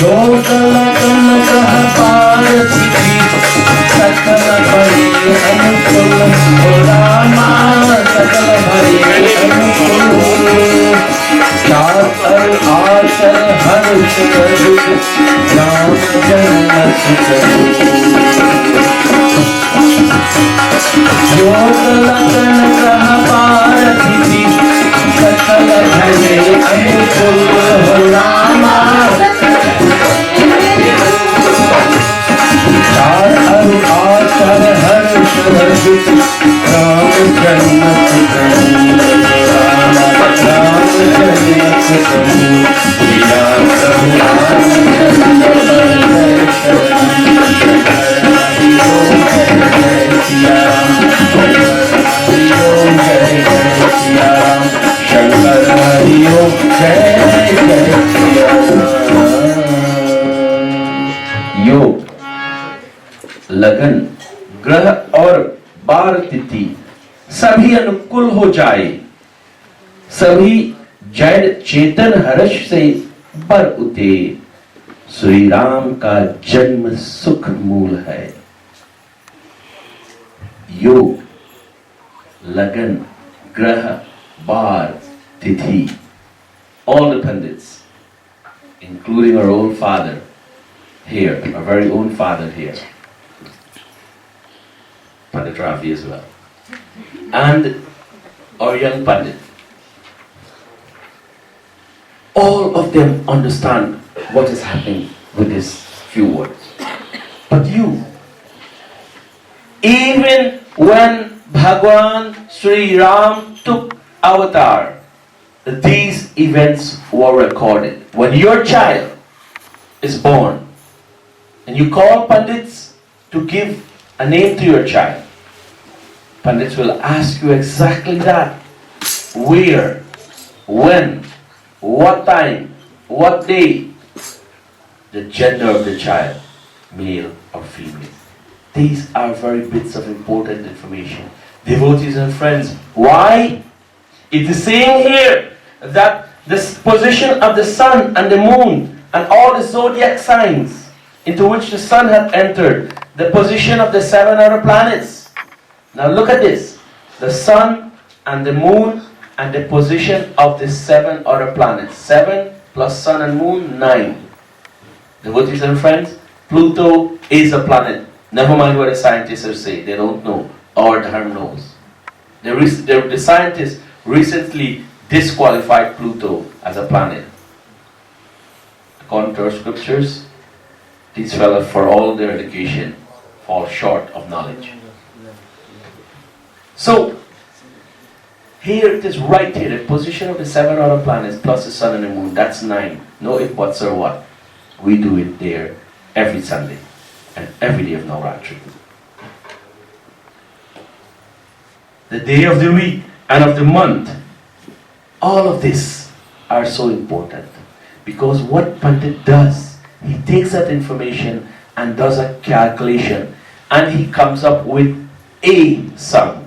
योग लगन ग्रह पार तिथि सकल भरे अनुकूल हो रामा सकल भरे अनुकूल चातर आचर हर्ष करुष राम जन्म योग लगन ग्रह पार तिथि सकल भरे अनुकूल हो रामा आचर हर्ष रचित राम जन्म राम शंकर हरि ओम जय योग लगन ग्रह और बार तिथि सभी अनुकूल हो जाए, सभी जड़ चेतन हर्ष से बर उठे। श्री राम का जन्म सुख मूल है। योग लगन ग्रह बार तिथि, all the pundits including our own father here, our very own father here, Pandit Rafi as well, and our young Pandit, all of them understand what is happening with these few words. But you, even when Bhagwan Sri Ram took avatar, these events were recorded. When your child is born and you call Pandits to give a name to your child, Pandits will ask you exactly that. Where, when, what time, what day, the gender of the child, male or female. These are very bits of important information. Devotees and friends, why? It is saying here that the position of the sun and the moon and all the zodiac signs into which the sun had entered, the position of the 7 other planets. Now look at this. The sun and the moon and the position of the 7 other planets. 7 plus sun and moon, 9. Devotees and friends, Pluto is a planet. Never mind what the scientists are saying. They don't know. Our Dharma knows. The scientists recently disqualified Pluto as a planet. According to our scriptures, these fellows, for all their education, fall short of knowledge. So, here it is right here, the position of the 7 other planets plus the sun and the moon, that's 9. No if, buts or what. We do it there every Sunday and every day of Navratri. The day of the week and of the month, all of this are so important. Because what Pandit does, he takes that information and does a calculation and he comes up with a song.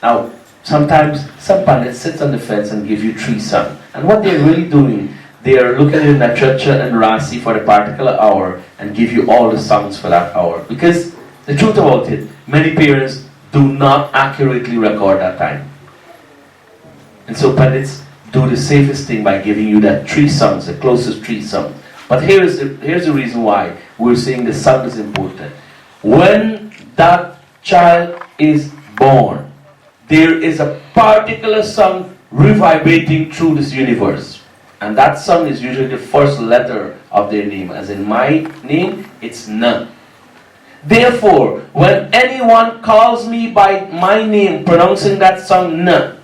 Now, sometimes some Pandits sit on the fence and give you 3 songs. And what they're really doing, they are looking at Nakshatra and Rasi for the particular hour and give you all the songs for that hour. Because the truth about it, many parents do not accurately record that time. And so Pandits do the safest thing by giving you that 3 songs, the closest 3 songs. But here's the reason why we're saying the song is important. When that child is born, there is a particular song reverberating through this universe. And that song is usually the first letter of their name. As in my name, it's Na. Therefore, when anyone calls me by my name, pronouncing that song Na,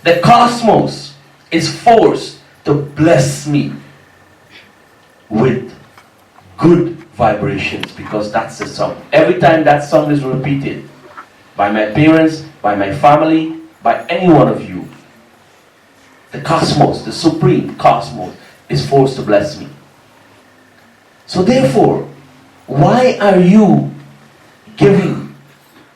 the cosmos is forced to bless me with good vibrations, because that's the song. Every time that song is repeated by my parents, by my family, by any one of you, the cosmos, the supreme cosmos, is forced to bless me. So therefore, why are you giving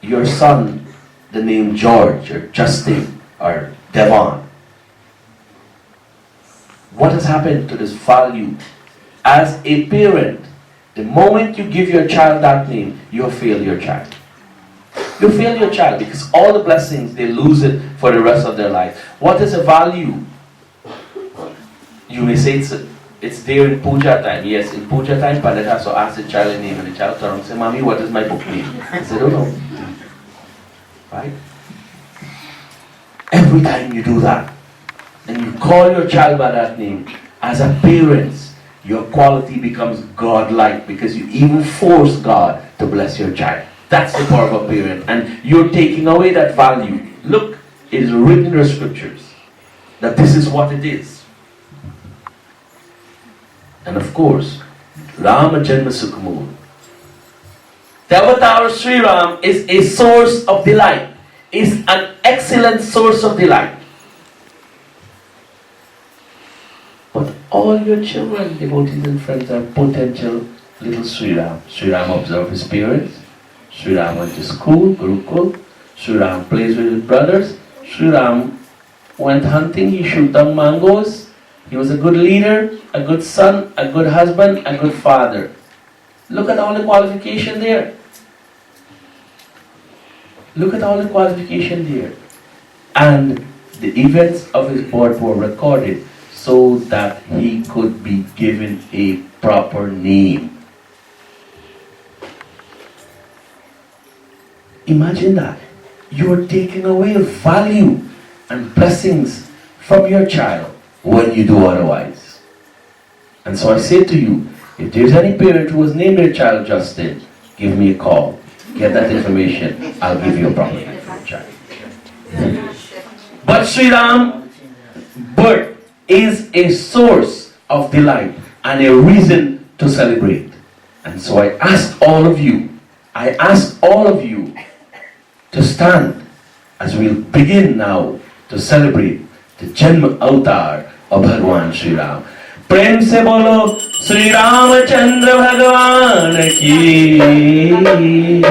your son the name George or Justin or Devon? What has happened to this value as a parent, the moment you give your child that name, you have failed your child. You fail your child because all the blessings, they lose it for the rest of their life. What is the value? You may say it's there in puja time. Yes, in puja time, Pandit has to ask the child a name, and the child turns and says, Mommy, what is my book name? I said, don't know. Right? Every time you do that, and you call your child by that name, as a parent, your quality becomes God-like because you even force God to bless your child. That's the power of a parent. And you're taking away that value. Look, it is written in the scriptures that this is what it is. And of course, Rama Janma Sukhamur. The avatar of Sri Ram is a source of delight. Is an excellent source of delight. But all your children, devotees and friends, are potential little Sri Ram. Sri Ram observed his parents. Sri Ram went to school, Gurukul. Sri Ram plays with his brothers. Sri Ram went hunting, he shoot down mangoes. He was a good leader, a good son, a good husband, a good father. Look at all the qualification there. Look at all the qualification there. And the events of his birth were recorded so that he could be given a proper name. Imagine that. You are taking away value and blessings from your child when you do otherwise. And so I say to you, if there's any parent who has named their child Justin, give me a call. Get that information. I'll give you a proper name for your child. But Sri Ram birth is a source of delight and a reason to celebrate. And so I ask all of you to stand as we'll begin now to celebrate the Janma Avatar of Bhagwan Sri Ram. Prem se bolo Sri Ramachandra Bhagwan ki